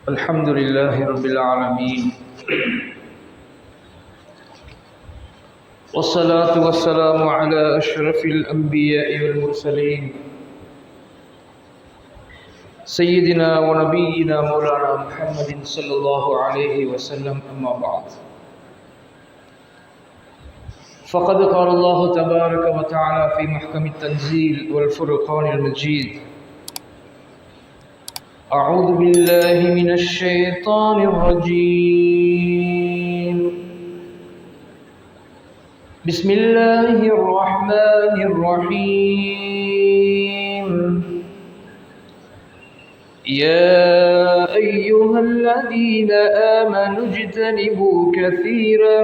الحمد لله رب العالمين والصلاة والسلام على أشرف الأنبياء والمرسلين سيدنا ونبينا مولانا محمد صلى الله عليه وسلم. أما بعد، فقد قال الله تبارك وتعالى في محكم التنزيل والفرقان المجيد: أعوذ بالله من الشيطان الرجيم. بسم الله الرحمن الرحيم. يا أيها الذين آمنوا اجتنبوا كثيرا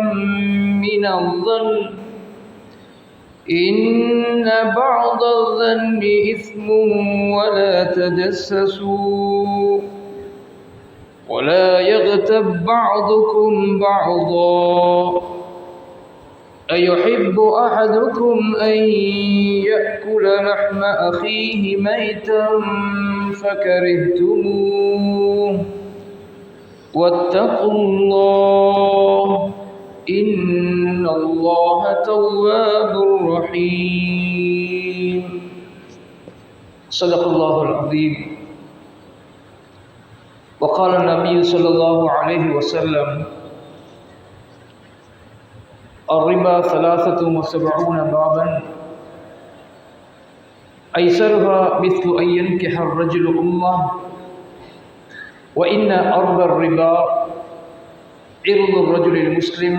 من الظن إن بعض الظن إثم ولا تجسسوا ولا يغتب بعضكم بعضا أيحب أحدكم أن يأكل لحم أخيه ميتا فكرهتموه واتقوا الله إن الله تواب رحيم. صدق الله العظيم. وقال النبي صلى الله عليه وسلم: الربا 73 بابا أيسرها مثل أن ينكح الرجل أمه وإن أربى الربا عرض الرجل المسلم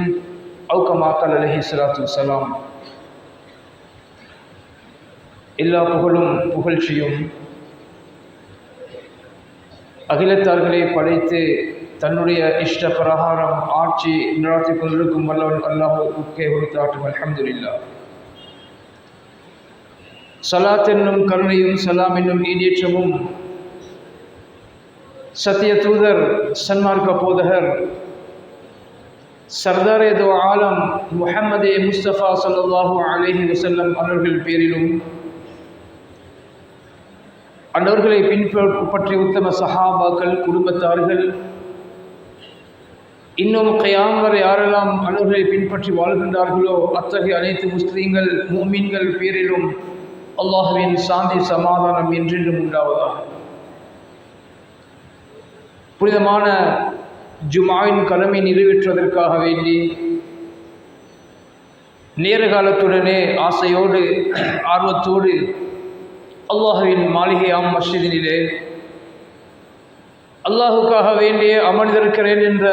أو كما قال عليه الصلاة والسلام. எல்லா புகழும் புகழ்ச்சியும் அகிலத்தார்களை படைத்து தன்னுடைய இஷ்ட பிரகாரம் ஆட்சி நடத்தி கொண்டிருக்கும் வல்லவன் அல்லாஹ்வுக்கே உரித்தாட்டும். அல்ஹம்துலில்லாஹ். ஸலாத் என்னும் கருணையும் சலாம் என்னும் ஈடேற்றமும் சத்திய தூதர் சன்மார்க்க போதகர் சர்தாரே தோ ஆலம் முஹம்மதே முஸ்தபா ஸல்லல்லாஹு அலைஹி வஸல்லம் அவர்கள் பேரிலும் அன்னவர்களை பின்பற்றிய உத்தம சஹாபாக்கள், குடும்பத்தார்கள், இன்னும் கியாம் வரை யாரெல்லாம் அன்னவர்களை பின்பற்றி வாழ்கின்றார்களோ அத்தகைய அனைத்து முஸ்லீம்கள் முஃமின்கள் பேரிலும் அல்லாஹ்வின் சாந்தி சமாதானம் என்றென்றும் உண்டாவதாக. புனிதமான ஜுமாவின் கடமை நிறைவேற்றுவதற்காக வேண்டி நேர காலத்துடனே ஆசையோடு ஆர்வத்தோடு அல்லாஹ்வின் மாளிகையாம் மஸ்ஜிதினிலே அல்லாஹுக்காக வேண்டிய அமர்ந்திருக்கிறேன் என்ற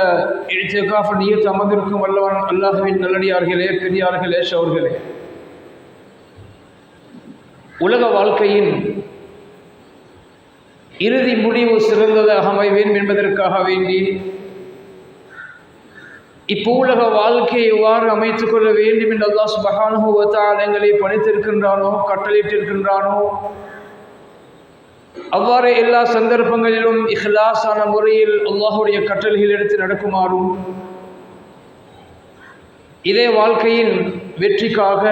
இஅ்திகாஃப் நியத் அமர்ந்திருக்கும் வல்லவன் அல்லாஹ்வின் நல்லடியார்களே, பெரியார்களே, ஷௌர்களே, உலக வாழ்க்கையின் இறுதி முடிவு சிறந்ததாக அமைவேன் என்பதற்காக வேண்டி இப்பூலக வாழ்க்கையை எவ்வாறு அமைத்துக் கொள்ள வேண்டும் என்று அல்லாஹ் சுப்ஹானஹு வ தஆலா எங்களை பணித்திருக்கின்றானோ, கட்டளையிட்டிருக்கின்றானோ அவ்வாறு எல்லா சந்தர்ப்பங்களிலும் இஹ்லாஸான முறையில் அல்லாஹுடைய கட்டளைகள் எடுத்து நடக்குமாறும், இதே வாழ்க்கையின் வெற்றிக்காக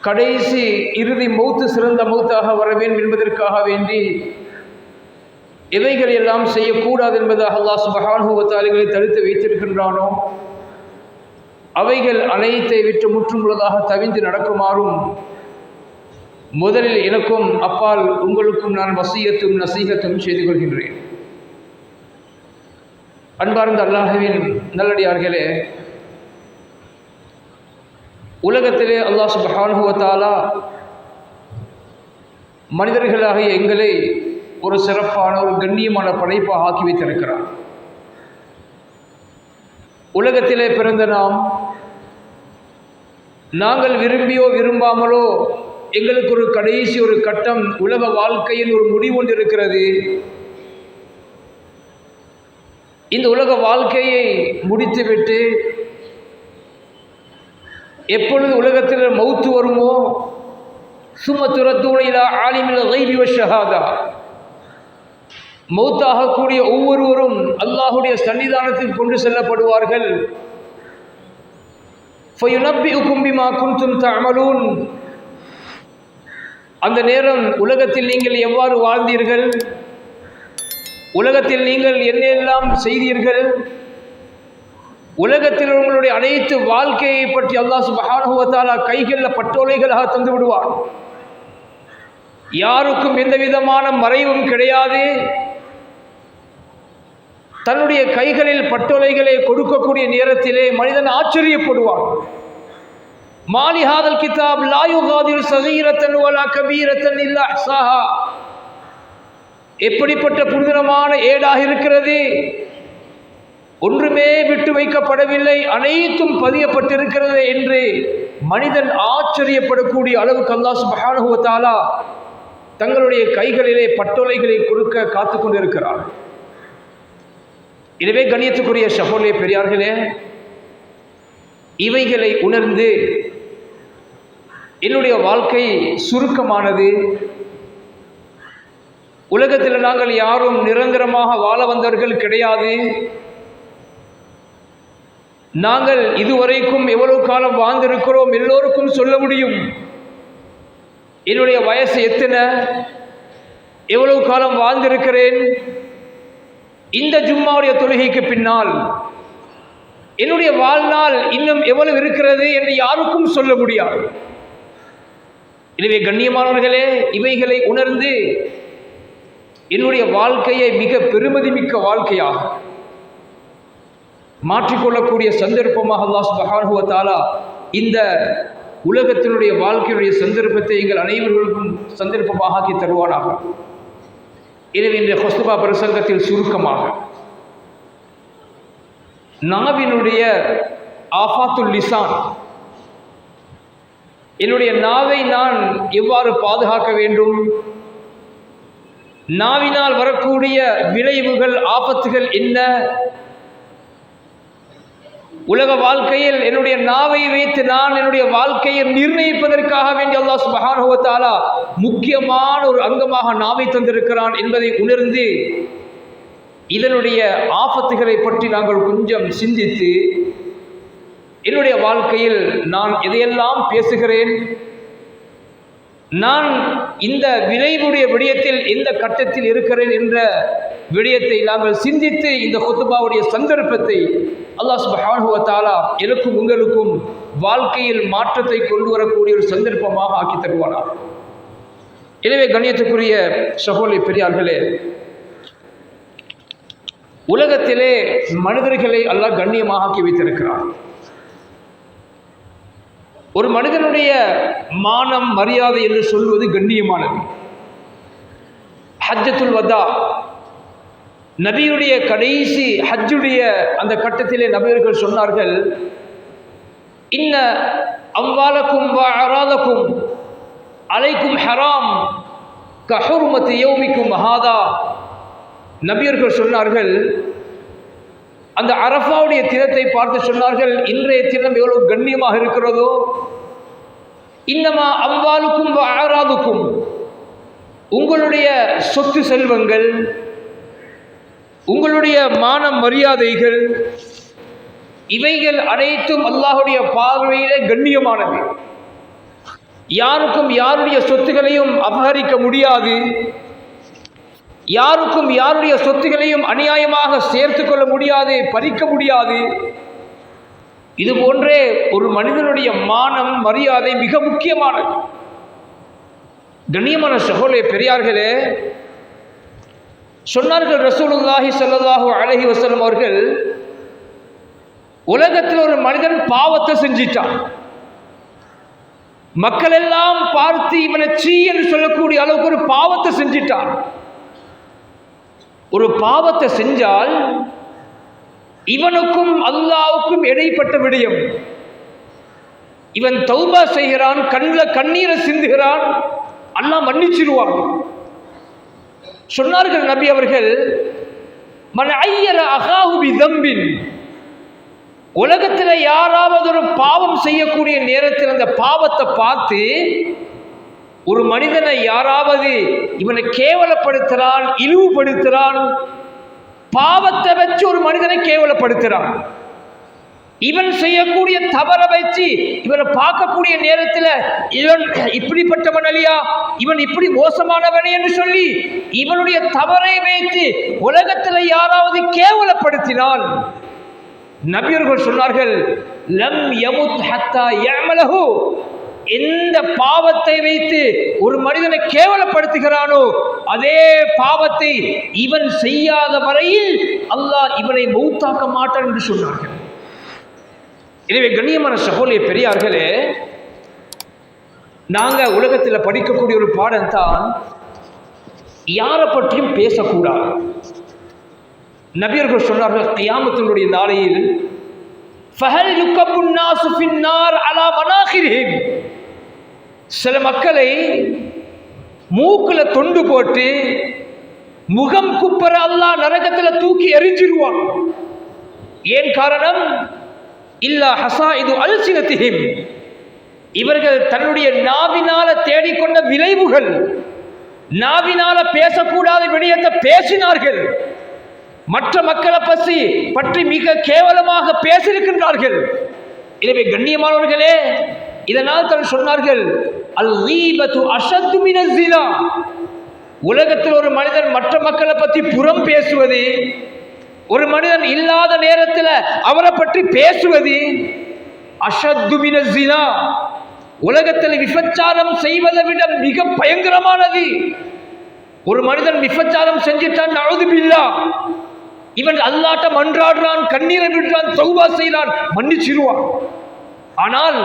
கடைசி இறுதி மௌத்து சிறந்த மௌத்தாக வர வேண்டும் என்பதற்காக வேண்டி எவைகள் எல்லாம் செய்யக்கூடாது என்பதாக அல்லாஹ் சுப்ஹானஹு வ தஆலா தடுத்து வைத்திருக்கின்றானோ அவைகள் அனைத்தை விட்டு முற்றுமுழுதாக தவிர்த்து நடக்குமாறும் முதலில் எனக்கும் அப்பால் உங்களுக்கும் நான் வசியத்தும் நசீகத்தும் செய்து கொள்கின்றேன். அன்பார்ந்த அல்லாஹ்வின் நல்லடியார்களே, உலகத்திலே அல்லாஹ் சுப்ஹானஹு வ தஆலா மனிதர்களாகிய எங்களை ஒரு சிறப்பான ஒரு கண்ணியமான படைப்பாக ஆக்கி வைத்திருக்கிறார். உலகத்திலே பிறந்த நாங்கள் விரும்பியோ விரும்பாமலோ எங்களுக்கு ஒரு கடைசி ஒரு கட்டம், உலக வாழ்க்கையில் ஒரு முடிவு ஒன்று இருக்கிறது. இந்த உலக வாழ்க்கையை முடித்துவிட்டு எப்பொழுது உலகத்தில் மௌத்து வருமோ, சும்ம துரத்தூன இலா ஆலிமில் கைபி வ ஷஹாதா, மௌத்தாகக்கூடிய ஒவ்வொருவரும் அல்லாஹுடைய சன்னிதானத்தில் கொண்டு செல்லப்படுவார்கள். ஃபயுனப்பிஉக்கும் பிமா குன்தும் தஅமலூன், அந்த நேரம் உலகத்தில் நீங்கள் எவ்வாறு வாழ்ந்தீர்கள், உலகத்தில் நீங்கள் என்னெல்லாம் செய்தீர்கள், உலகத்தில் உங்களுடைய அனைத்து வாழ்க்கையை பற்றி அல்லாஹ் சுப்ஹானஹு வ தஆலா கைகளில் பட்டோலைகளாக தந்து விடுவார். யாருக்கும் எந்த விதமான மறைவும் கிடையாது. தன்னுடைய கைகளில் பட்டோலைகளை கொடுக்கக்கூடிய நேரத்திலே மனிதன் ஆச்சரியப்படுவான். மாலி ஹாதல் கிதாப் லா யுகாதிரு ஸகீரத்தன் வலா கபீரத்தன் இல்லா அஹ்ஸாஹா. எப்படிப்பட்ட புனிதமான ஏடாக இருக்கிறது, ஒன்றுமே விட்டு வைக்கப்படவில்லை, அனைத்தும் பதியப்பட்டிருக்கிறது என்று மனிதன் ஆச்சரியப்படக்கூடிய அளவுக்கு அல்லாஹ் சுப்ஹானஹு வ தஆலா தங்களுடைய கைகளிலே பட்டோலைகளை கொடுக்க காத்து கொண்டிருக்கிறார். எனவே கண்ணியத்துக்குரிய சகோதரர்களே, பெரியார்களே, இவைகளை உணர்ந்து என்னுடைய வாழ்க்கை சுருக்கமானது, உலகத்தில் நாங்கள் யாரும் நிரந்தரமாக வாழ வந்தவர்கள் கிடையாது, நாங்கள் இதுவரைக்கும் எவ்வளவு காலம் வாழ்ந்திருக்கிறோம் எல்லோருக்கும் சொல்ல முடியும். என்னுடைய வயசு எத்தனை, எவ்வளவு காலம் வாழ்ந்திருக்கிறேன், இந்த ஜும்மாவுடைய தொழுகைக்கு பின்னால் என்னுடைய வாழ்நாள் இன்னும் எவ்வளவு இருக்கிறது என்று யாருக்கும் சொல்ல முடியாது. எனவே கண்ணியமானவர்களே, இவைகளை உணர்ந்து என்னுடைய வாழ்க்கையை மிக பெருமதி மிக்க வாழ்க்கையாக மாற்றிக்கொள்ளக்கூடிய சந்தர்ப்பமாக அல்லாஹ் சுப்ஹானஹு வ தஆலா இந்த உலகத்தினுடைய வாழ்க்கையுடைய சந்தர்ப்பத்தை எங்கள் அனைவர்களுக்கும் சந்தர்ப்பமாக ஆக்கி தருவானாக. எனவே இந்த ஹுஸ்பா பிரசங்கத்தில் சுருக்கமாக நாவினுடைய ஆஃபாத்துல் லிசான், என்னுடைய நாவை நான் எவ்வாறு பாதுகாக்க வேண்டும், நாவினால் வரக்கூடிய விளைவுகள் ஆபத்துகள் என்ன, உலக வாழ்க்கையில் என்னுடைய நாவை வைத்து நான் என்னுடைய வாழ்க்கையை நிர்ணயிப்பதற்காக வேண்டி அல்லாஹ் சுப்ஹானஹு வ தஆலா முக்கியமான ஒரு அங்கமாக நாவை தந்திருக்கிறான் என்பதை உணர்ந்து இதனுடைய ஆபத்துகளை பற்றி நாங்கள் கொஞ்சம் சிந்தித்து என்னுடைய வாழ்க்கையில் நான் எதையெல்லாம் பேசுகிறேன், நான் இந்த விளைவுடைய விடயத்தில் எந்த கட்டத்தில் இருக்கிறேன் என்ற விடயத்தை நாங்கள் சிந்தித்து இந்த குத்பாவுடைய சந்தர்ப்பத்தை அல்லாஹ் சுப்ஹானஹு வ தஆலா எனக்கும் உங்களுக்கும் வாழ்க்கையில் மாற்றத்தை கொண்டு வரக்கூடிய ஒரு சந்தர்ப்பமாக ஆக்கி தருவானார். எனவே கண்ணியத்துக்குரிய சகோதரி பெரியார்களே, உலகத்திலே மனிதர்களை அல்லாஹ் கண்ணியமாக ஆக்கி வைத்திருக்கிறார். ஒரு மனிதனுடைய மானம் மரியாதை என்று சொல்வது கண்ணியமானது. ஹஜ்ஜத்துல் வதா, நபியுடைய கடைசி ஹஜ்ஜுடைய அந்த கட்டத்திலே நபியர்கள் சொன்னார்கள், இன்ன அம்வாலக்கும் வ அராதக்கும் அலைக்கும் ஹராம் கஹுர்மத் யௌமிக்கும் ஹாதா. நபியர்கள் சொன்னார்கள், அந்த அரஃபாவுடைய தினத்தை பார்த்து சொன்னார்கள், இன்றைய தினம் எவ்வளவு கண்ணியமாக இருக்கிறதோ, இன்னமா அம்வாலுக்கும் வ அராதுக்கும், உங்களுடைய சொத்து செல்வங்கள், உங்களுடைய மான மரியாதைகள், இவைகள் அனைத்தும் அல்லாஹுடைய பார்வையிலே கண்ணியமானது. யாருக்கும் யாருடைய சொத்துக்களையும் அபகரிக்க முடியாது, யாருக்கும் யாருடைய சொத்துக்களையும் அநியாயமாக சேர்த்து கொள்ள முடியாது, பறிக்க முடியாது. இது போன்றே ஒரு மனிதனுடைய மானம் மரியாதை மிக முக்கியமானது. கண்ணியமான சகோதரர்களே, பெரியார்களே, சொன்னார்கள் ரசூலுல்லாஹி ஸல்லல்லாஹு அலைஹி வஸல்லம் அவர்கள், உலகத்தில் ஒரு மனிதன் பாவத்தை செஞ்சிட்டான், மக்கள் எல்லாம் பார்த்து இவனை சீ என்று சொல்லக்கூடிய அளவுக்கு ஒரு பாவத்தை செஞ்சிட்டான். ஒரு பாவத்தை செஞ்சால் இவனுக்கும் அல்லாஹ்வுக்கும் இடைப்பட்ட விடயம், இவன் தௌபா செய்கிறான், கண்ணில் கண்ணீரை சிந்துகிறான், அல்லாஹ் மன்னிச்சிருவான். சொன்னார்கள் நபி அவர்கள், மன் ஐயர அகாஹு பிதம்பின், உலகத்தில் யாராவது ஒரு பாவம் செய்யக்கூடிய நேரத்தில் அந்த பாவத்தை பார்த்து ஒரு மனிதனை யாராவது இவனை கேவலப்படுத்துகிறான், இழிவுபடுத்துகிறான், பாவத்தை வச்சு ஒரு மனிதனை கேவலப்படுத்துகிறான், இவன் செய்யக்கூடிய தவறை வச்சு இவனை பார்க்கக்கூடிய நேரத்தில் இவன் இப்படிப்பட்டவன் அல்லையா, இவன் இப்படி மோசமானவன் என்று சொல்லி இவனுடைய தவறை வைத்து உலகத்தில் யாராவது கேவலப்படுத்தினால் நபியர்கள் சொன்னார்கள், லம் யமுத் ஹத்தா யஅமலஹு, எந்த பாவத்தை வைத்து ஒரு மனிதனை கேவலப்படுத்துகிறானோ அதே பாவத்தை இவன் செய்யாத வரையில் அல்லாஹ் இவனை மௌத்தாக்க மாட்டான் என்று சொன்னார்கள். எனவே கண்ணியமான சகோதர பெரியார்களே, நாங்கள் உலகத்தில் படிக்கக்கூடிய ஒரு பாடம் தான் யாரை பற்றியும் பேசக்கூடாது. நபியர்கள் சொன்னார்கள், கியாமத்தினுடைய நாளையில் ஃபஹல் யுகப்புன் நாஸு ஃபின்னார் அலா மனாகிரிஹிம், சில மக்களை மூக்குல தொண்டு போட்டு முகம் குப்பர அல்லாஹ் நரகத்தில் தூக்கி எரிஞ்சிருவான். ஏன் காரணம்? இல்லா ஹசாயிது அல்சினத்திஹிம், இவர்கள் தன்னுடைய நாவினால தேடிக்கொண்ட விளைவுகள், நாவினால பேசக்கூடாத விடயத்தை பேசினார்கள், மற்ற மக்களை பற்றி மிக கேவலமாக பேசியிருக்கின்றார்கள். எனவே கண்ணியமானவர்களே, இதனால் தான் சொன்னார்கள், அல் கீபத்து அஷத்து மினஸ் ஸினா, உலகத்தில் ஒரு மனிதன் மற்ற மக்களை பற்றி புறம் பேசுவது, ஒரு மனிதன் இல்லாத நேரத்தில் அவரை பற்றி பேசுவது அஷத்து மினஸ் ஸினா, உலகத்தில் விபச்சாரம் செய்வதை விட மிக பயங்கரமானது. ஒரு மனிதன் விபச்சாரம் செஞ்சிட்டான், நஅூது பில்லாஹ், இவன் அல்லாஹ்ட்ட மன்றாடுறான், கண்ணீரை விடுறான், தௌபா செய்கிறான், மன்னிச்சிருவான். ஆனால்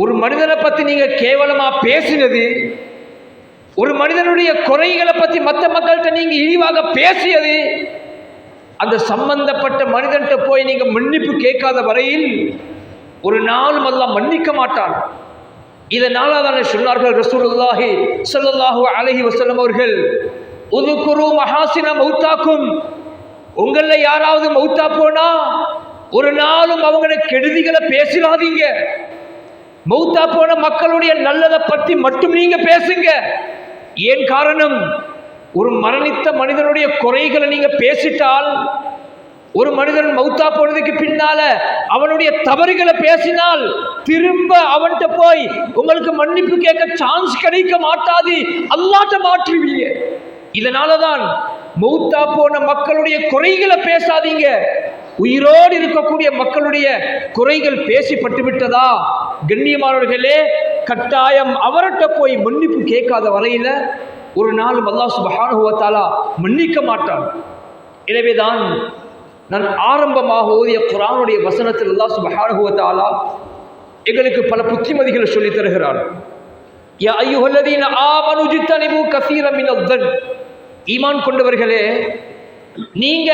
ஒரு மனிதனை பற்றி நீங்க கேவலமா பேசினது, ஒரு மனிதனுடைய குறைகளை பற்றி மற்ற மக்கள்கிட்ட நீங்க இழிவாக பேசியது, அந்த சம்பந்தப்பட்ட மனிதன்கிட்ட போய் நீங்க மன்னிப்பு கேட்காத வரையில் ஒரு நாளும் அல்லாஹ் மன்னிக்க மாட்டான். இதனால தானே சொன்னார்கள் ரசூலுல்லாஹி ஸல்லல்லாஹு அலைஹி வஸல்லம் அவர்கள், உதுகுரு மஹாசின மௌத்தாக்கும், உங்கள யாராவது மௌத்தா போனா ஒரு நாளும் அவங்களுடைய கெடுதிகளை பேசிடாதீங்க. மௌத்தா போன மக்களுடைய நல்லதை பற்றி மட்டும் நீங்க பேசுங்க. ஏன் காரணம்? ஒரு மரணித்த மனிதனுடைய குறைகளை நீங்க பேசிட்டால், ஒரு மனிதன் மௌத்தா போனதுக்கு பின்னால அவனுடைய தவறுகளை பேசினால் திரும்ப அவன்கிட்ட போய் உங்களுக்கு மன்னிப்பு கேட்க சான்ஸ் கிடைக்க மாட்டாது, அல்லாஹ்ட்ட மாற்றுவீங்க. இதனாலதான் மௌத்தா போன மக்களுடைய குறைகளை பேசாதீங்க. உயிரோடு இருக்கக்கூடிய மக்களுடைய குறைகள் பேசிப்பட்டு விட்டதா, கண்ணியமானவர்களே, கட்டாயம் அவர்கிட்ட போய் மன்னிப்பு கேட்காத வரையில ஒரு நாள் அல்லாஹ் சுப்ஹானஹு வ தஆலா மன்னிக்க மாட்டான். எனவேதான் நான் ஆரம்பமாக ஓதிய குர்ஆனுடைய வசனத்தில் அல்லாஹ் சுப்ஹானஹு வ தஆலா எங்களுக்கு பல புத்திமதிகளை சொல்லி தருகிறான். யா அய்யுஹல்லதீன ஆமனு ஜித்தனிபு கஸீரன் மினல்-ظن, ஈமான் கொண்டவர்களே, நீங்க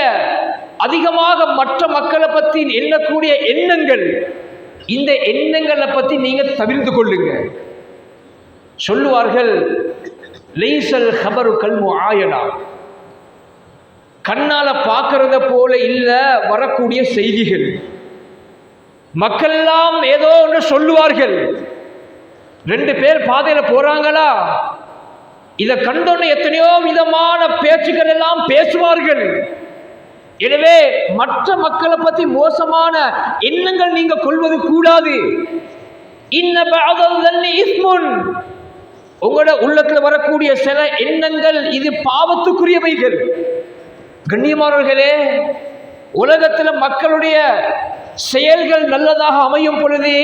அதிகமாக மற்ற மக்களை பற்றி எண்ணக்கூடிய எண்ணங்கள், இந்த எண்ணங்களை பற்றி நீங்க தவிர்த்து கொள்ளுங்க. சொல்லுவார்கள், லைஸல் ஹபரு கல் முஆயனா, கண்ணால பார்க்கறத போல இல்ல வரக்கூடிய செய்திகள். மக்கள் எல்லாம் ஏதோ ஒன்று சொல்லுவார்கள், ரெண்டு பேர் பாதையில போறாங்களா, இதை கண்டோன்னு எத்தனையோ விதமான பேச்சுக்கள் எல்லாம் பேசுவார்கள். எனவே மற்ற மக்களை பற்றி மோசமான எண்ணங்கள் நீங்க கொள்வது கூடாது. இன்ன பஅதல் இஸ்முன், உங்களோட உள்ளத்தில் வரக்கூடிய சில எண்ணங்கள் இது பாவத்துக்குரியவைகள். கண்ணியமானவர்களே, உலகத்தில் மக்களுடைய செயல்கள் நல்லதாக அமையும் பொழுது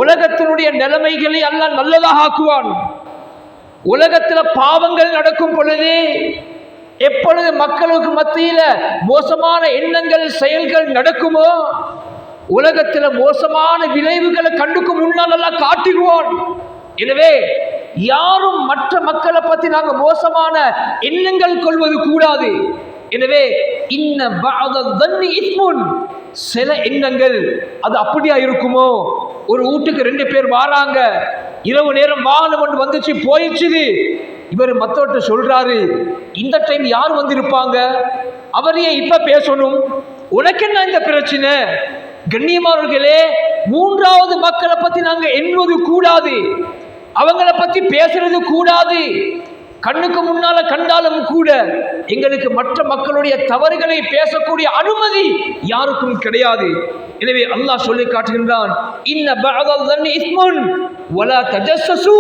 உலகத்தினுடைய நிலைமைகளை அல்லாஹ் நல்லதாக ஆக்குவான். உலகத்தில் பாவங்கள் நடக்கும் பொழுது, எப்பொழுது மக்களுக்கு மத்தியில மோசமான எண்ணங்கள் செயல்கள் நடக்குமோ, உலகத்தில் மோசமான விளைவுகளை கண்டுக்கு முன்னால் எல்லாம் காட்டிடுவான். எனவே யாரும் மற்ற மக்களை பற்றி நாங்கள் மோசமான எண்ணங்கள் கொள்வது கூடாது. எனவே இன்ன பஅதல் இஸ்முன், சில எண்ணங்கள் அது அப்படியா இருக்குமோ. ஒரு வீட்டுக்கு ரெண்டு பேர் வாராங்க, இரவு நேரம் வாகனம் ஒன்று வந்துச்சு போயிடுச்சு, இவர் மற்றவர்கிட்ட சொல்றாரு, இந்த டைம் யார் வந்திருப்பாங்க, அவர் ஏன் இப்ப பேசணும், உனக்கு என்ன இந்த பிரச்சனை. கண்ணியமானவர்களே, மூன்றாவது மக்களை பத்தி நாங்க எண்ணுவது கூடாது, அவங்கள பத்தி பேசுறது கூடாது. கண்ணுக்கு முன்னால கண்டாலும் கூட எங்களுக்கு மற்ற மக்களுடைய தவறுகளை பேசக்கூடிய அனுமதி யாருக்கும் கிடையாது. எனவே அல்லாஹ் சொல்லி காட்டுகின்றான், இன்ன பஅதல் ظن இஸ்முன் வலா தஜஸ்ஸசு.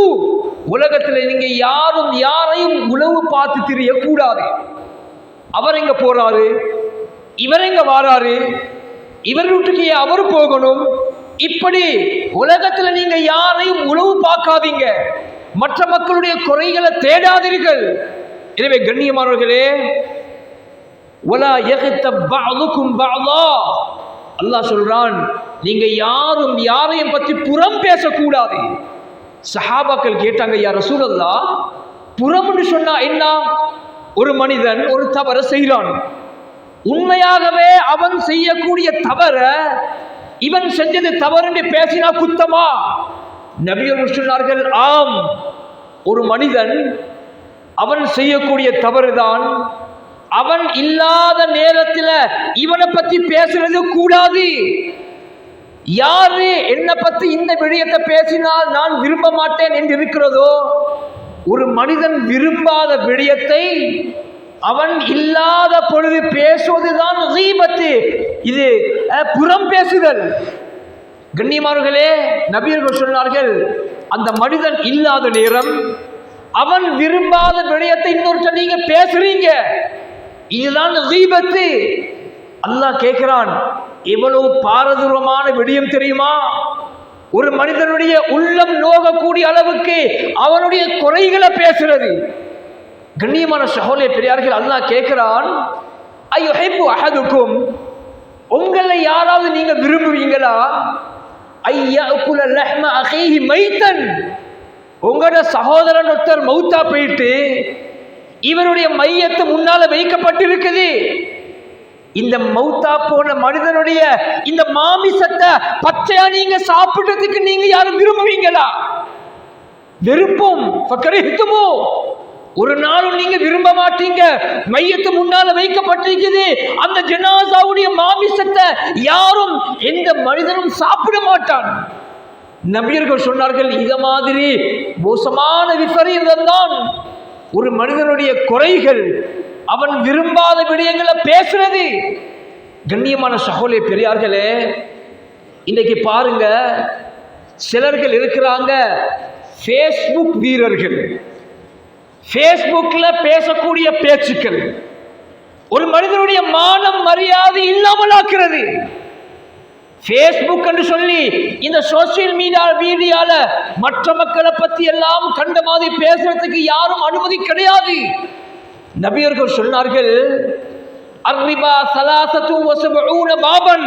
உலகத்தில் நீங்க யாரும் யாரையும் உளவு பார்த்து தெரியக்கூடாது. அவர் எங்க போறாரு, இவர் எங்க வாராரு, இவர் வீட்டுக்கு அவர் போகணும், இப்படி உலகத்துல நீங்க யாரையும் உளவு பார்க்காதீங்க. மற்ற மக்களுடைய குறைகளை தேடாதீர்கள். எனவே கண்ணியமானவர்களே, வலா யக்தப் பஅதுக்கும் பஅதா. அல்லாஹ் சொல்றான், நீங்க யாரும் யாரையும் பற்றி புறம் பேசக்கூடாது. சஹாபாக்கள் கேட்டாங்க, யா ரசூலல்லாஹ், புறம்னு சொன்னா என்ன? ஒரு மனிதன் ஒரு தவறு செய்கிறான், உண்மையாகவே அவன் செய்யக்கூடிய தவற இவன் செஞ்சது தவறு பேசினா குத்தமா? நபியர்கள் சொன்னார்கள், ஆம். ஒரு மனிதன் அவன் செய்யக்கூடிய தவறுதான், அவன் இல்லாத நேரத்தில் இவனை பத்தி பேசுறது கூடாது. யாரு என்னை பத்தி இந்த விடயத்தை பேசினால் நான் விரும்ப மாட்டேன் என்று இருக்கிறதோ, ஒரு மனிதன் விரும்பாத விடயத்தை அவன் இல்லாத பொழுது பேசுவதுதான் கீபத்து. இது புறம் பேசுதல். கண்ணியமானவர்களே, நபியர்கள் சொன்னார்கள், அந்த மனிதன் இல்லாத நேரம் அவன் விரும்பாத விடயத்தை இன்னொருத்த நீங்க பேசுறீங்க, இதுதான் கீபத்து. அல்லாஹ் கேட்கிறான், எவ்வளவு பாரதூரமான விடயம் தெரியுமா? ஒரு மனிதனுடைய உள்ளம் நோகக்கூடிய அளவுக்கு அவனுடைய குறைகளை பேசுறது. கண்ணியமான சகோதரர்களே, பெரியார்கள், அல்லாஹ் கேட்கிறான், அய்யுஹிப்பு அஹதுக்கும், உங்களை யாராவது நீங்க விரும்புவீங்களா? ஐயகுல லஹ்ம அஹீஹி மைத்தன், உங்களோட சகோதரன் ஒருத்தர் மௌத்தா போயிட்டு இவருடைய மையத்தை முன்னால வைக்கப்பட்டிருக்குது, இந்த மௌத்தா போன மனிதனுடைய இந்த மாமிசத்தை பச்சையா நீங்க சாப்பிட்டதுக்கு நீங்க யாரும் விரும்புவீங்களா? விருப்பம் ஃபக்கரிஹ்துமு, ஒரு நாளும் நீங்க விரும்ப மாட்டீங்க. மையத்து முன்னால வைக்கப்பட்டிருக்குது, அந்த ஜனாசாவுடைய மாமிசத்தை யாரும் எந்த மனிதனும் சாப்பிட மாட்டான். நபியர்கள் சொன்னார்கள், இத மாதிரி மோசமான விபரீதம் தான் ஒரு மனிதனுடைய குறைகள், அவன் விரும்பாத விடயங்களை பேசுறது. கண்ணியமான சகோதரர்களே, பெரியார்களே, இன்னைக்கு பாருங்க, சிலர்கள் இருக்கிறாங்க ஃபேஸ்புக் வீரர்கள். ஃபேஸ்புக்ல பேசக்கூடிய பேச்சுக்கள் ஒரு மனிதனுடைய மானம் மரியாதை இல்லாமல் ஆக்கிறது. ஃபேஸ்புக் என்று சொல்லி இந்த சோசியல் மீடியால மற்ற மக்களை பத்தி எல்லாம் கண்ட மாதிரி பேசுறதுக்கு யாரும் அனுமதி கிடையாது. நபியர்கள் சொன்னார்கள், அர்ரிபா ஸலாஸத்து வஸபஊன பாபன்,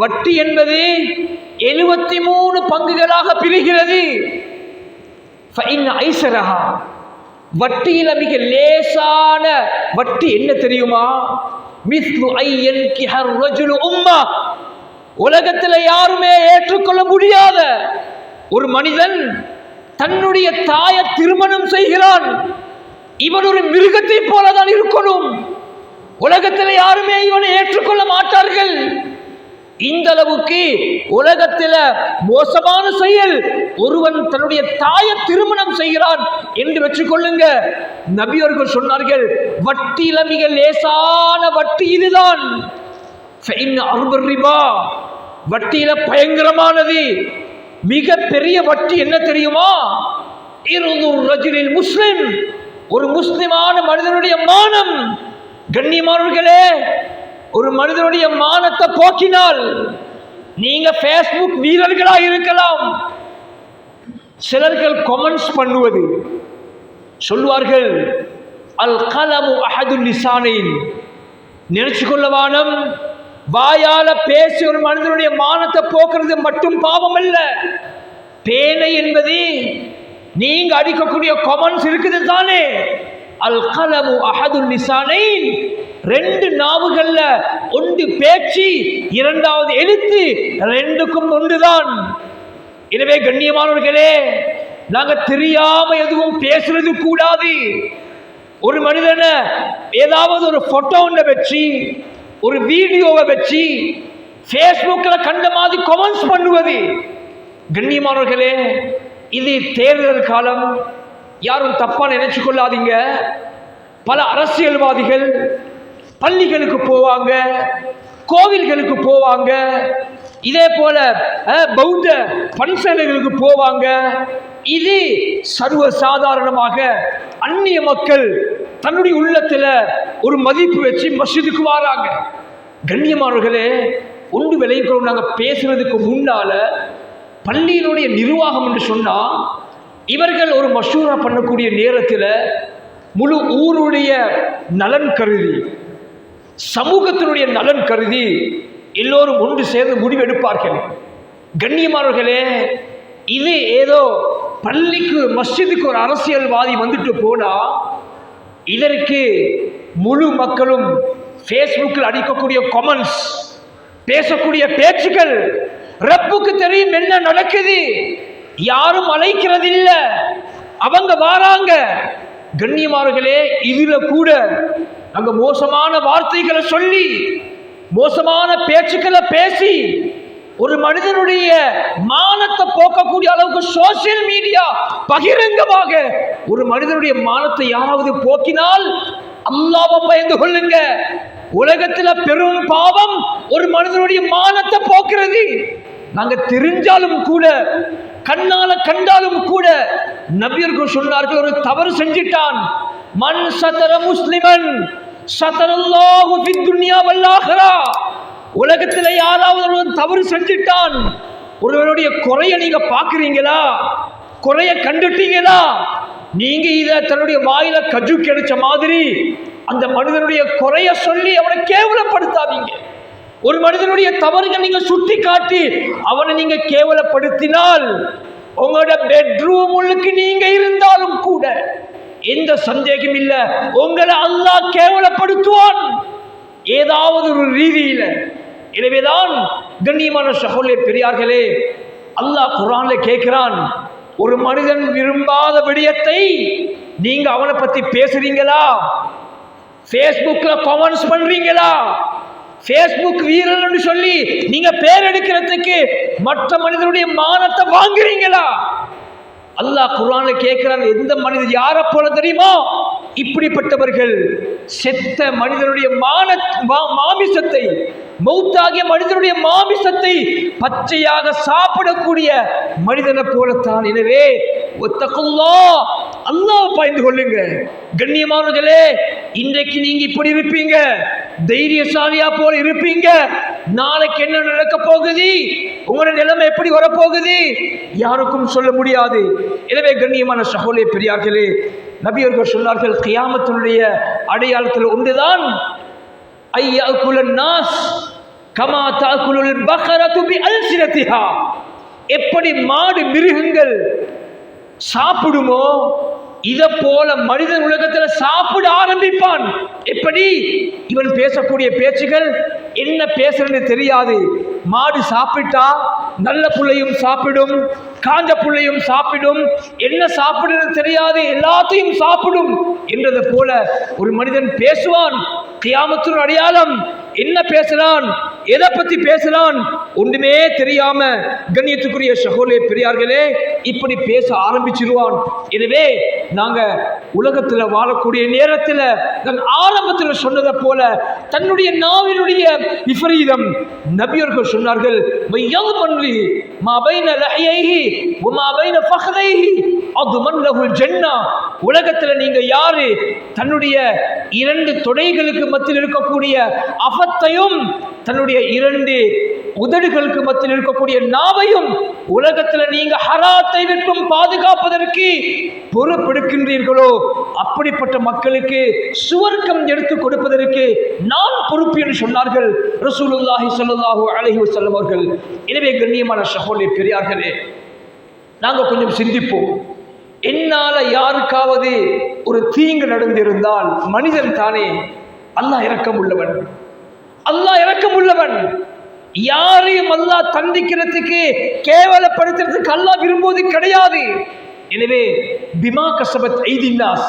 வட்டி என்பது 73 பங்குகளாக பிரிகிறது. ஃபஇன் ஐஸரஹா, வட்டியில மிக லேசான வட்டி என்ன தெரியுமா? மிஸ்லு ஐயன் கிஹர் ரஜுலு உம்மா, உலகத்தில் யாருமே ஏற்றுக்கொள்ள முடியாத ஒரு மனிதன் தன்னுடைய தாயை திருமணம் செய்கிறான், இவன் ஒரு மிருகத்தை போலதான் இருக்கணும், உலகத்தில் யாருமே இவனை ஏற்றுக்கொள்ள மாட்டார்கள். இந்த அளவுக்கு உலகத்தில் மோசமான செயல் ஒருவன் தன்னுடைய தாயை திருமணம் செய்கிறான் என்று வச்சுக்கொள்ளுங்க. நபியர்கள் சொன்னார்கள், வட்டியில மிக லேசான வட்டி இதுதான். வட்டியில பயங்கரமானது மிக பெரிய வட்டி என்ன தெரியுமா? முஸ்லிம், ஒரு முஸ்லிமான மனிதனுடைய மானம். கண்ணியமானவர்களே, ஒரு மனிதனுடைய மானத்தை போக்கினால் நீங்க ஃபேஸ்புக் வீரர்களா இருக்கலாம். சிலர்கள் கமெண்ட்ஸ் பண்ணுவது சொல்வார்கள், அல் கலமு அஹதுல் லிசானைன், நினைச்சு கொள்ளவானம், வாயால பேசி ஒரு மனிதனுடைய மானத்தை போக்குறது மட்டும் பாவம் அல்ல. பேனை என்பது நீங்க அடிக்கக்கூடிய கமெண்ட்ஸ் இருக்குது தானே. அல் கலமு அஹதுல் லிசானைன், 2 நாவுகள்ல ஒன்று பேச்சு, இரண்டாவது எழுத்து, 2க்கும் ஒன்றுதான். எனவே கண்ணியமானவர்களே, நாங்க தெரியாம எதுவும் பேசுறது கூடாது. ஒரு மனிதனை ஏதாவது ஒரு போட்டோ வச்சு, ஒரு வீடியோவை வச்சு ஃபேஸ்புக்ல கண்ட மாதிரி கமெண்ட்ஸ் பண்ணுவது, கண்ணியமானவர்களே, இது தேர்தல் காலம், யாரும் தப்பா நினைச்சு கொள்ளாதீங்க. பல அரசியல்வாதிகள் பள்ளிகளுக்கு போவாங்க, கோவில்களுக்கு போவாங்க, இதே போல பௌத்த பன்சலைகளுக்கு போவாங்க. இது சர்வ சாதாரணமாக அந்நிய மக்கள் தன்னுடைய உள்ளத்துல ஒரு மதிப்பு வச்சு மஸ்ஜிதுக்கு வராங்க. கண்ணியமானவர்களே, ஒன்று விளைவிக்கிறோம். நாங்கள் பேசுறதுக்கு முன்னால பள்ளியினுடைய நிர்வாகம் என்று சொன்னா, இவர்கள் ஒரு மஷூரா பண்ணக்கூடிய நேரத்தில் முழு ஊருடைய நலன் கருதி, சமூகத்தினுடைய நலன் கருதி எல்லோரும் ஒன்று சேர்ந்து முடிவெடுப்பார்கள். கண்ணியமானவர்களே, இது ஏதோ பள்ளிக்கு மஸ்ஜிதுக்கு ஒரு அரசியல்வாதி வந்துட்டு போனா இதற்கு முழு மக்களும் ஃபேஸ்புக்கில் அடிக்கக்கூடிய கமெண்ட்ஸ், பேசக்கூடிய பேச்சுக்கள், ரப்புக்கு தெரியும் என்ன நடக்குது, யாரும் அழைக்கிறது இல்லை, அவங்க வாராங்க. கண்ணியமானவர்களே, இதுல கூட நாங்க மோசமான வார்த்தைகளை சொல்லி, மோசமான பேச்சுக்களை பேசி ஒரு மனிதனுடைய மானத்தை போக்கக்கூடிய அளவுக்கு சோசியல் மீடியா பகிரங்கமாக ஒரு மனிதனுடைய மானத்தை யாராவது போக்கினால் அல்லாஹ்வை பயந்து கொள்ளுங்க. உலகத்தில் பெரும் பாவம் ஒரு மனிதனுடைய மானத்தை போக்குறது. நாங்க தெரிஞ்சாலும் கூட, கண்ணால கண்டாலும் கூட, நபியர்கள் சொன்னார்கள், ஒரு தவறு செஞ்சிட்டான், மன் சதர முஸ்லிமன் சதரல்லாஹு ஃபித் துன்யா வல் ஆகிரா. உலகத்தில் யாராவது ஒரு தவறு செஞ்சிட்டான், ஒருவருடைய குறைய நீங்க பாக்குறீங்களா, குறைய கண்டுட்டீங்களா, நீங்க இத தன்னுடைய வாயில கஜு கிடைச்ச மாதிரி அந்த மனிதனுடைய குறைய சொல்லி அவனை கேவலப்படுத்தாதீங்க. ஒரு மனிதனுடைய தவறுகள் நீங்க சுட்டி காட்டி அவனை நீங்க கேவலப்படுத்தினால் உங்களோட பெட்ரூம் உள்ளுக்கு நீங்க இருந்தாலும் கூட எந்த சந்தேகம் இல்ல, உங்களை அல்லாஹ் கேவலப்படுத்துவான் ஏதாவது ஒரு ரீதியில. எனவேதான் கண்ணியமான சகோதரர்களே, பெரியார்களே, அல்லாஹ் குர்ஆன்ல கேட்கிறான், ஒரு மனிதன் விரும்பாத விடயத்தை நீங்க அவனை பத்தி பேசுறீங்களா, ஃபேஸ்புக்ல கமெண்ட்ஸ் பண்றீங்களா, ஃபேஸ்புக் வீரன் சொல்லி நீங்க பேர் எடுக்கிறதுக்கு மற்ற மனிதனுடைய மானத்தை வாங்குறீங்களா? அல்லாஹ் குர்ஆன்ல கேட்கிறான், எந்த மனிதர் யாரை போல தெரியுமா, இப்படிப்பட்டவர்கள் செத்த மனிதனுடைய மாமிசத்தை, மௌத்தாகிய மனிதனுடைய மாமிசத்தை பச்சையாக சாப்பிடக்கூடிய மனிதனை போலத்தான். எனவே ஒத்தகுல்லாஹ், அல்லாஹ் பயந்து கொள்ளுங்க. கண்ணியமானவர்களே, இன்றைக்கு நீங்க இப்படி இருப்பீங்க, தைரியசாலியா போல இருப்பீங்க, நாளைக்கு என்ன நடக்க போகுது, உங்களுடைய நிலைமை எப்படி வரப்போகுது யாருக்கும் சொல்ல முடியாது. எனவே கண்ணியமான சகோதரர்களே, பெரியார்களே, நபி அவர்கள் சொன்னார்கள், கியாமத்தினுடைய அடையாளத்தில் ஒன்றுதான் ஐயகுலன் நாஸ் கமா தாகுலுல் பக்ரத்து பி அல்சினத்திஹா. எப்படி மாடு மிருகங்கள் சாப்பிடுமோ இதை போல மனிதன் உலகத்தில் சாப்பிட ஆரம்பிப்பான். எப்படி? இவன் பேசக்கூடிய பேச்சுகள் என்ன பேசுறன்னு தெரியாது. மாடு சாப்பிட்டா நல்ல புள்ளையும் சாப்பிடும், காஞ்ச புள்ளையும் சாப்பிடும், என்ன சாப்பிடுறது தெரியாது, எல்லாத்தையும் சாப்பிடும் என்றது போல ஒரு மனிதன் பேசுவான். கியாமத்தின் அடையாளம் என்ன பேசுறான், எதை பத்தி பேசுறான் ஒன்றுமே தெரியாம கண்ணியத்துக்குரிய சகோதரர்களே, பெரியார்களே, இப்படி பேச ஆரம்பிச்சிருவான். எனவே நாங்க உலகத்துல வாழக்கூடிய நேரத்தில் நான் ஆரம்பத்தில் சொன்னதை போல தன்னுடைய நாவினுடைய விபரீதம் நபியர்கள் சொன்னார்கள், உலகத்தில் நீங்க யாரு தன்னுடைய இரண்டு தொடைகளுக்கு மத்தியில் இருக்கக்கூடிய அபத்தையும் தன்னுடைய இரண்டு உதடுகளுக்கு மத்தியில் இருக்கக்கூடிய நாவையும் உலகத்தில் நீங்க ஹராத்தை விட்டும் பாதுகாப்பதற்கு பொறுப்பெடுக்கின்றீர்களோ அப்படிப்பட்ட மக்களுக்கு சுவர்க்கம் எடுத்து கொடுப்பதற்கு நான் பொறுப்பு என்று சொன்னார்கள் ரசூலுல்லாஹி ஸல்லல்லாஹு அலைஹி வஸல்லம் அவர்கள். எனவே கண்ணியமான சகோதரர்களே, பெரியார்களே, நாங்கள் கொஞ்சம் சிந்திப்போம். என்னால யாருக்காவது ஒரு தீங்கு நடந்திருந்தால் மனிதன் தானே, அல்லாஹ் இரக்கம் உள்ளவன், அல்லாஹ் இரக்கம் உள்ளவன். யாரையும் அல்லாஹ் தண்டிக்கிறதுக்கு கேவலப்படுத்துறதுக்கு அல்லாஹ் விரும்புவது கிடையாது. எனவே பிமா கஸபத் ஐதின்னாஸ்,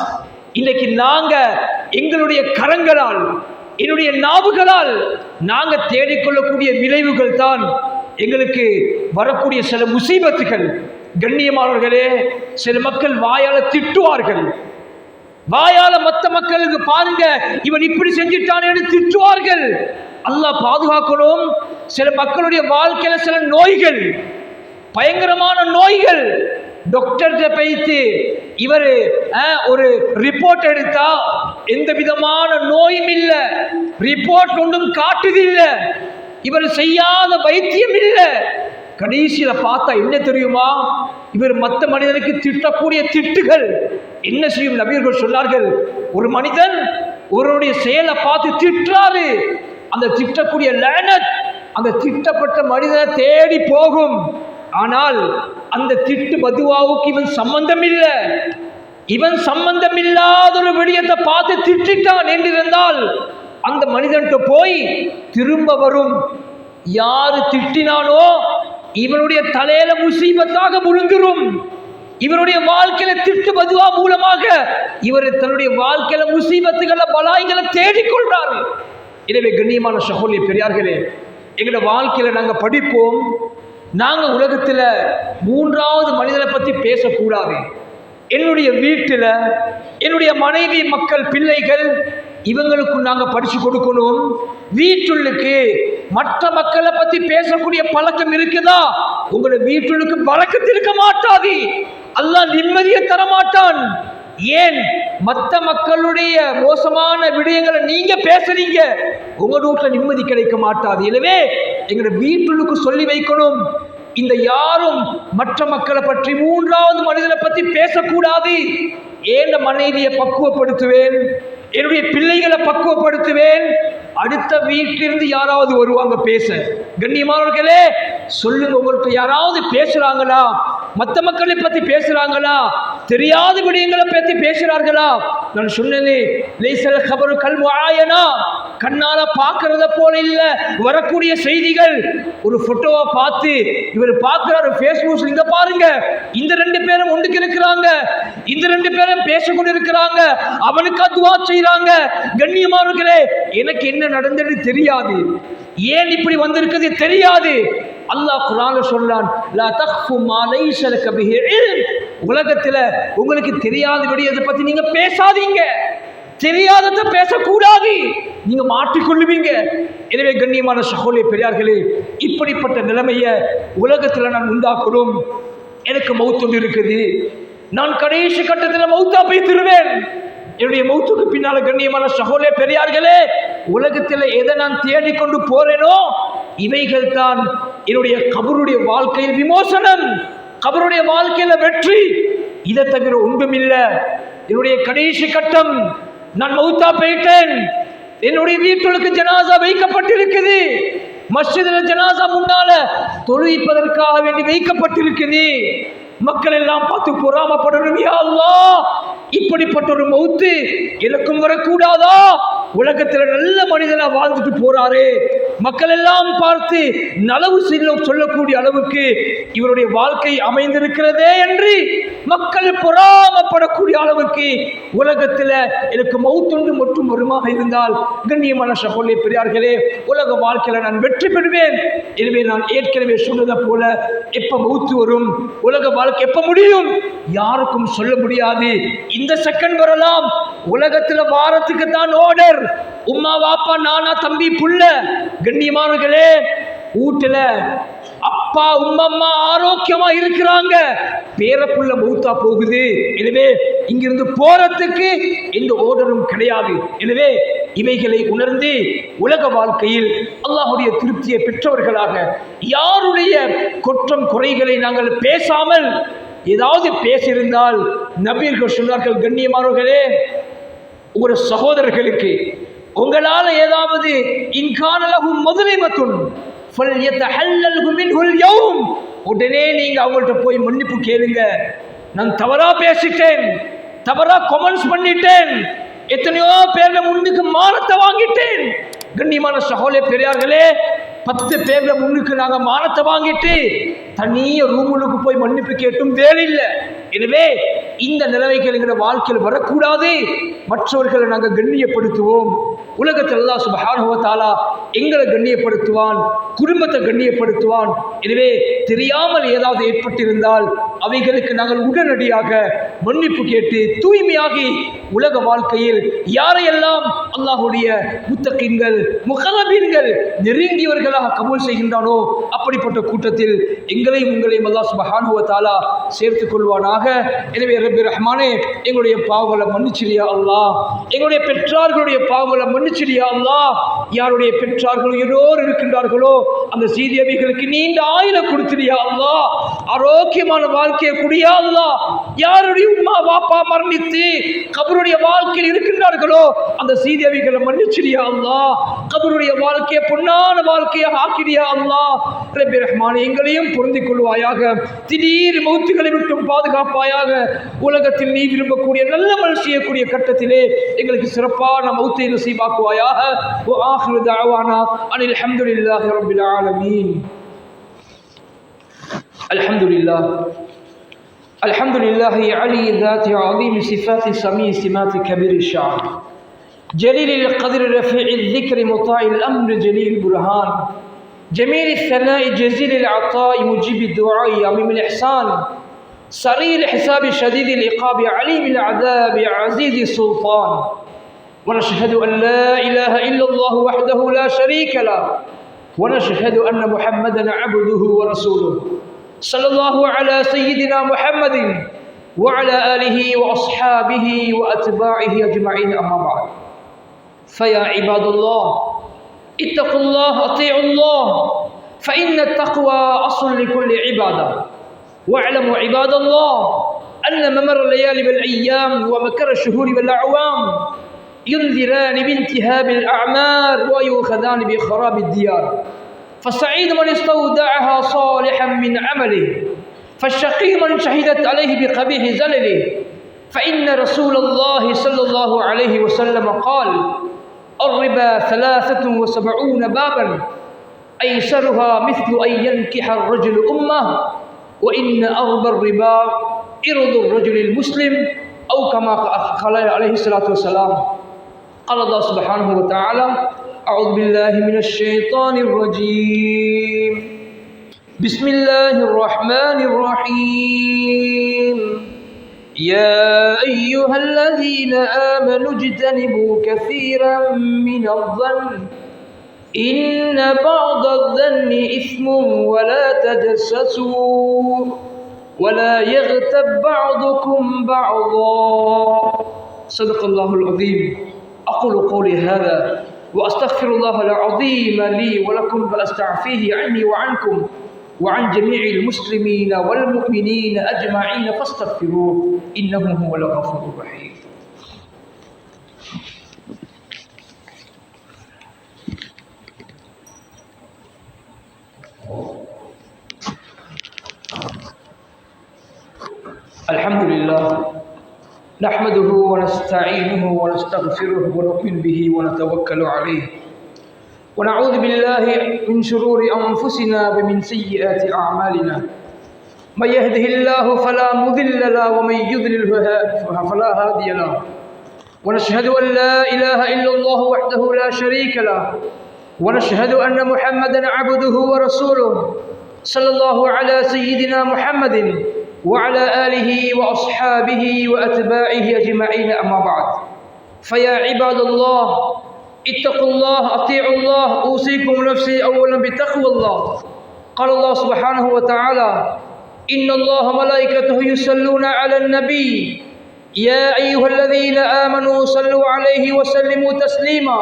இன்னைக்கு நாங்க எங்களுடைய கரங்களால், என்னுடைய நாவுகளால் நாங்க தேடிக்கொள்ளக்கூடிய விளைவுகள் தான் எங்களுக்கு வரக்கூடிய சில முசீபத்துகள். கண்ணியமானவர்களே, சில மக்கள் வாயால திட்டுவார்கள், வாயால மற்ற மக்களுக்கு பாருங்க இவன் இப்படி செஞ்சிட்டான் என்று திட்டுவார்கள். அல்லாஹ் பாதுகாக்கணும். சில மக்களுடைய வாழ்க்கையில சில நோய்கள், பயங்கரமான நோய்கள், டாக்டர்கிட்ட போயிட்டு இவர் ஒரு ரிப்போர்ட் எடுத்தா எந்த விதமான நோயும் இல்லை, ரிப்போர்ட் ஒன்றும் காட்டுது இல்லை, இவர் செய்யாத வைத்தியம் இல்லை. கடைசியில பார்த்தா என்ன தெரியுமா, இவர் மற்ற மனிதனுக்கு திட்டக்கூடிய திட்டுகள் என்ன செய்யும்? நபியர்கள் சொன்னார்கள், ஒரு மனிதன் ஒருவருடைய செயலை பார்த்து திட்டுறாரு, அந்த திட்டக்கூடிய லேனத் அந்த திட்டப்பட்ட மனிதனை தேடி போகும். ஆனால் அந்த திட்டு பதுவாவுக்கு இவன் சம்பந்தம் இல்லை. இவன் சம்பந்தம் இல்லாத ஒரு விடயத்தை பார்த்து திட்டான் என்றிருந்தால் அந்த மனிதன்கிட்ட போய் திரும்ப வரும். யாரு திட்டினானோ இவனுடைய தலையில முசீபத்தாக முழுந்துரும். இவருடைய வாழ்க்கையில திட்டு பதுவா மூலமாக இவர் தன்னுடைய வாழ்க்கையில முசீபத்துகளை பலாய்களை தேடிக்கொள்றாரு. எனவே கண்ணியமான சகோதரி பெரியார்களே, எங்களோட வாழ்க்கையில நாங்க படிப்போம், நாங்க உலகத்துல மூன்றாவது மனிதனை பத்தி பேசக்கூடாது. என்னுடைய வீட்டில் என்னுடைய மனைவி, மக்கள், பிள்ளைகள் இவங்களுக்கு நாங்க படிச்சு கொடுக்கணும். வீட்டுள்ளுக்கு மற்ற மக்களை பத்தி பேசக்கூடிய பழக்கம் இருக்குதா? உங்களோட வீட்டுள்ளுக்கு பழக்கத்தில் இருக்க மாட்டாது. அல்லாஹ் நிம்மதியை தர மாட்டான். ஏன்? மற்ற மக்களுடைய மோசமான விடயங்களை நீங்க பேசுறீங்க, உங்க வீட்டுல நிம்மதி கிடைக்க மாட்டாது. எனவே எங்களோட வீட்டுக்கு சொல்லி வைக்கணும், இந்த யாரும் மற்ற மக்களை பற்றி மூன்றாவது மனிதனை பற்றி பேசக்கூடாது. ஏன் மனைவியை பக்குவப்படுத்துவேன், என்னுடைய பிள்ளைகளை பக்குவப்படுத்துவேன், அடுத்த வீட்டிலிருந்து யாராவது வருவாங்க பேச. கண்ணியமானவர்களே சொல்லுங்க, உங்களுக்கு யாராவது பேசுறாங்களா? மற்ற மக்களை பற்றி பேசுறாங்களா? தெரியாத விடயங்களை பற்றி பேசுறார்களா? நான் சொன்னேனே, லைஸல் கபரு கல் முஆயனா, கண்ணால பார்க்கறத போல இல்ல வரக்கூடிய செய்திகள். ஒரு போட்டோவை பார்த்து இவர் பார்க்கிறாரு ஃபேஸ்புக்ல, இங்க பாருங்க இந்த ரெண்டு பேரும் ஒன்றுக்கு இருக்கிறாங்க, இந்த ரெண்டு பேரும் பேசிக்கொண்டு இருக்கிறாங்க, அவனுக்கு துஆ செய்றாங்க. கண்ணியமானவர்களே, எனக்கு என்ன நடந்தது தெரியாது, ஏன் இப்படி வந்திருக்குது தெரியாது. அல்லாஹ் குர்ஆன்ல சொல்றான், லா தக்ஃபு மா லைஸ லக பிஹி இல்ம். உலகத்துல உங்களுக்கு தெரியாத விடயத்தை பத்தி நீங்க பேசாதீங்க, தெரியாததை பேசக்கூடாது, நீங்க மாட்டிக்கொள்ளுவீங்க. எனவே கண்ணியமான சகோதரி பெரியார்களே, இப்படிப்பட்ட நிலைமையை உலகத்துல நான் உண்டாக்கணும். எனக்கு மௌத்து இருக்குது, நான் கடைசி கட்டத்தில் மௌத்தா போய் திருவேன். என்னுடைய மௌத்துக்கு பின்னால கண்ணியமான சகோதரி பெரியார்களே, உலகத்தில் எதை நான் தேடிக்கொண்டு போறேனோ இவைகள் தான் என்னுடைய கபருடைய வாழ்க்கையில் விமோசனம், கபருடைய வாழ்க்கையில வெற்றி. இதை தவிர ஒன்றும் இல்லை. என்னுடைய கடைசி கட்டம், நான் மௌத்தா போயிட்டேன், என்னுடைய வீட்டுக்கு ஜனாசா வைக்கப்பட்டிருக்குது, மஸ்ஜிதில் ஜனாசா முன்னால தொழுவிப்பதற்காக வேண்டி வைக்கப்பட்டிருக்குது. மக்கள் எல்லாம் பார்த்து பொறாமப்படணும், யா அல்லாஹ் இப்படிப்பட்ட ஒரு மௌத்து எனக்கும் வரக்கூடாதா? உலகத்துல நல்ல மனிதனா வாழ்ந்துட்டு போறாரு, மக்கள் எல்லாம் பார்த்து நலவு சொல்லக்கூடிய அளவுக்கு இவருடைய வாழ்க்கை அமைந்திருக்கிறதே என்று மக்கள் பொறாமப்படக்கூடிய அளவுக்கு உலகத்துல எனக்கு மௌத்துண்டு மட்டும் வருமாக இருந்தால் கண்ணியமான சகோதரி பெரியார்களே, உலக வாழ்க்கையில நான் வெற்றி பெறுவேன். எனவே நான் ஏற்கனவே சொன்னதை போல எப்ப மௌத்து வரும், உலக வாழ்க்கை எப்ப முடியும் யாருக்கும் சொல்ல முடியாது. இந்த செகண்ட் வரலாம், உலகத்துல வாரத்துக்கு தான் ஆர்டர், உம்மா வாப்பா நானா தம்பி புள்ள. கண்ணியமானவர்களே, வீட்டுல அப்பா உம்மம்மா ஆரோக்கியமா இருக்கிறாங்க, பேரப்புள்ள மௌத்தா போகுது. எனவே இங்கிருந்து போறதுக்கு எந்த ஆர்டரும் கிடையாது. எனவே இவைகளை உணர்ந்து உலக வாழ்க்கையில் அல்லாஹ்வுடைய திருப்தியை பெற்றவர்களாக, யாருடைய குற்றம் குறைகளை நாங்கள் பேசாமல், ஏதாவது பேசியிருந்தால் நபியர்கள் சொன்னார்கள், கண்ணியமானவர்களே ஒரு சகோதரர்களுக்கு உங்களால் ஏதாவது இன்கானலகும் முதலிமத்துன் உடனே நீங்க அவங்கள்ட்ட போய் மன்னிப்பு கேளுங்க. நான் தவறா பேசிட்டேன், தவறா கமெண்ட்ஸ் பண்ணிட்டேன், எத்தனையோ பேர்ல முன்னுக்கு மானத்தை வாங்கிட்டேன். கண்ணியமான சகோதரி பெரியார்களே, 10 பேர்ல முன்னுக்கு நாங்க மானத்தை வாங்கிட்டு தனிய ரூமுக்கு போய் மன்னிப்பு கேட்டும் வேலையில்லை. எனவே இந்த நிலைமைகள் எங்களோட வாழ்க்கையில் வரக்கூடாது. மற்றவர்களை நாங்கள் கண்ணியப்படுத்துவோம். உலகத்தில் அல்லாஹ் சுப்ஹானஹு வ தஆலா எங்களை கண்ணியப்படுத்துவான். குடும்பத்தை கண்ணியப்படுத்துவான். எனவே தெரியாமல் ஏதாவது ஏற்பட்டிருந்தால் அவைகளுக்கு நாங்கள் உடனடியாக மன்னிப்பு கேட்டு தூய்மையாகி உலக வாழ்க்கையில் யாரையெல்லாம் அல்லாஹுடைய முத்தகீன்கள் முகரபீன்கள் நெருங்கியவர்களாக கபூல் செய்கின்றானோ அப்படிப்பட்ட கூட்டத்தில் எங்களையும் உங்களையும் அல்லாஹ் சுப்ஹானஹு வ தஆலா சேர்த்துக் கொள்வானாக. எனவே ரப்பி ரஹ்மானே, எங்களுடைய பாவங்களை மன்னிச்சிரியா அல்லாஹ், எங்களுடைய பெற்றார்களுடைய பாவங்களை மன்னிச்சிரியா அல்லாஹ். யாருடைய பெற்றார்கள் உயிரோடு இருக்கின்றார்களோ அந்த சீதேவிகளுக்கு நீண்ட ஆயுள கொடுத்திரியா அல்லாஹ், ஆரோக்கியமான வாழ்க்கையை குடியா அல்லாஹ். யாருடைய உம்மா பாப்பா மரணித்து கபருடைய வாழ்க்கையில் இருக்கின்றார்களோ அந்த சீதேவிகளை மன்னிச்சிரியா அல்லாஹ், கபருடைய வாழ்க்கையை பொன்னான வாழ்க்கையாக ஆக்கிறியா அல்லாஹ். ரப்பி ரஹ்மானே, எங்களையும் பொருந்திக் கொள்வாயாக, திடீர் மௌத்துகளை விட்டும் பாதுகாப்பாயாக. உலகத்தில் நீ விரும்பக்கூடிய நல்ல மனுஷ செய்யக்கூடிய கட்டத்திலே எங்களுக்கு சிறப்பான மௌத்தை நசீபாக்குவாயாக. வ ஆகிரு தஅவானா அனில் ஹம்துலில்லாஹி ரப்பில் ஆலமீன். அல்ஹம்துலில்லாஹ் அல்ஹம்துலில்லாஹி அலி ذات عظيم صفات سميع سمات كبير الشعب جليل القدر رفيع الذكر مطاع الأمر جليل البرهان جميل الثناء جزيل العطاء مجيب الدعاء عظيم الإحسان سريع الحساب شديد العقاب عليم العذاب عزيز السلطان. ونشهد أن لا إله إلا الله وحده لا شريك له ونشهد أن محمدا عبده ورسوله صلى الله على سيدنا محمد وعلى آله وأصحابه وأتباعه أجمعين. أما بعد، فيا عباد الله اتقوا الله أطيعوا الله فإن التقوى أصل لكل عبادة. واعلموا عباد الله أن ممر الليالي والأيام ومكر الشهور والأعوام ينذران بانتهاب الأعمار ويؤخذان بخراب الديار. فالسعيد من استودعها صالحا من عمله، فالشقي من شهدت عليه بقبيح زلله. فإن رسول الله صلى الله عليه وسلم قال: الربا 73 بابا أيسرها مثل أن ينكح الرجل أمه، وإن أربى الربا إرض الرجل المسلم، أو كما قال عليه الصلاة والسلام. قال الله سبحانه وتعالى: أعوذ بالله من الشيطان الرجيم، بسم الله الرحمن الرحيم. يا أيها الذين آمنوا اجتنبوا كثيرا من الظن إن بعض الظن إثم ولا تجسسوا ولا يغتب بعضكم بعضا. صدق الله العظيم. أقول قولي هذا وأستغفر الله العظيم لي ولكم فأستعفيه عني وعنكم وعن جميع المسلمين والمؤمنين أجمعين فاستغفروه إنه هو الغفور الرحيم. الحمد لله نحمده ونستعينه ونستغفره ونؤمن به ونتوكل عليه ونعوذ بالله من شرور أنفسنا ومن سيئات أعمالنا. من يهده الله فلا مضل له ومن يضلل فلا هادي له. ونشهد أن لا إله إلا الله وحده لا شريك له ونشهد أن محمدا عبده ورسوله صلى الله على سيدنا محمد وعلى آله وأصحابه وأتباعه أجمعين. أما بعد، فيا عباد الله اتقوا الله أطيعوا الله أوصيكم نفسي أولا بتقوى الله. قال الله سبحانه وتعالى: إن الله ملائكته يصلون على النبي يا أيها الذين آمنوا صلوا عليه وسلموا تسليما.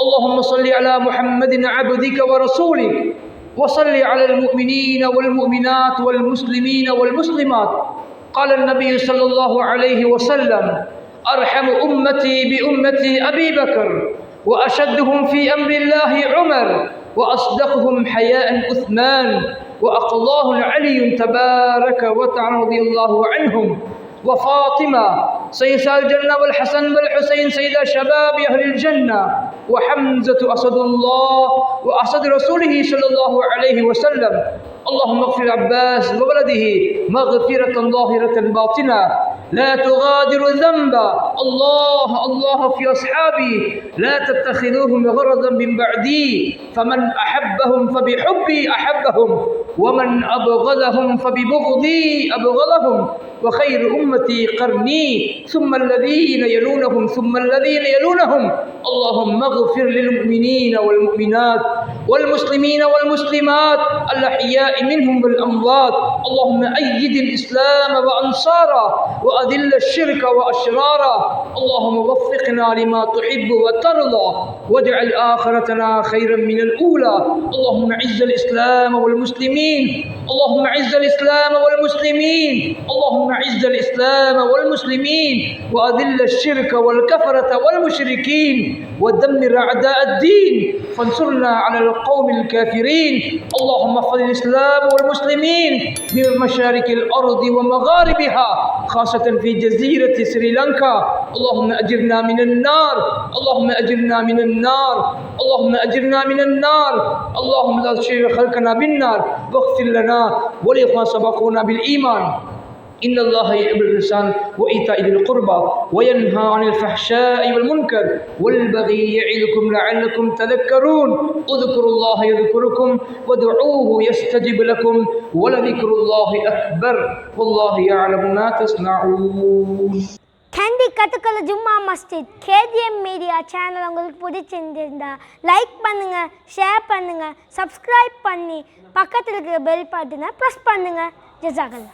اللهم صل على محمد عبدك ورسولك وصل على المؤمنين والمؤمنات والمسلمين والمسلمات. قال النبي صلى الله عليه وسلم: أرحم أمتي بأمتي أبي بكر، وأشدهم في أمر الله عمر، وأصدقهم حياء عثمان، وأقلاه علي تبارك وتعالى رضي الله عنهم، وفاطمة سيد الجنة، والحسن والحسين سيد شباب أهل الجنة، وحمزة أسد الله وأسد رسوله صلى الله عليه وسلم. اللهم اغفر عباس وولده مغفرة ظاهرة باطنة لا تغادر ذنبا. الله الله في أصحابي لا تتخذوهم غرضا من بعدي فمن أحبهم فبحبي أحبهم ومن أبغضهم فببغضي أبغضهم وخير أمتي قرني ثم الذين يلونهم ثم الذين يلونهم. اللهم اغفر للمؤمنين والمؤمنات والمسلمين والمسلمات الأحياء منهم والأموات. اللهم أيد الإسلام وأنصاره وأذل الشرك وأشراره. اللهم وفقنا لما تحب وترضى واجعل آخرتنا خيرا من الأولى. اللهم أعز الإسلام والمسلمين. اللهم أعز الإسلام والمسلمين. اللهم أعز الإسلام والمسلمين وأذل الشرك والكفرة والمشركين ودمر أعداء الدين فانصرنا على القوم الكافرين. اللهم احفظ الإسلام والمسلمين من مشارق الأرض ومغاربها خاصة في جزيرة سريلانكا. اللهم أجرنا من النار. اللهم أجرنا من النار. اللهم أجرنا من النار. اللهم لا تشغل خلقنا بالنار واغفر لنا ولإخوان سبقونا بالإيمان. إن الله يحب الإحسان وإيتاء ذي القربى وينهى عن الفحشاء والمنكر والبغي يعظكم لعلكم تذكرون. اذكروا الله يذكركم وادعوه يستجب لكم ولذكر الله أكبر والله يعلم ما تصنعون. கேண்டி கத்துக்கல ஜும்மா மஸ்ஜித் கேடிஎம் மீடியா சேனல் உங்களுக்கு பிடிச்சிருந்தா லைக் பண்ணுங்க, ஷேர் பண்ணுங்க, சப்ஸ்கிரைப் பண்ணி பக்கத்தில் இருக்கிற பெல் பட்டனை ப்ரெஸ் பண்ணுங்க. ஜஸாக்கல்லாஹ்.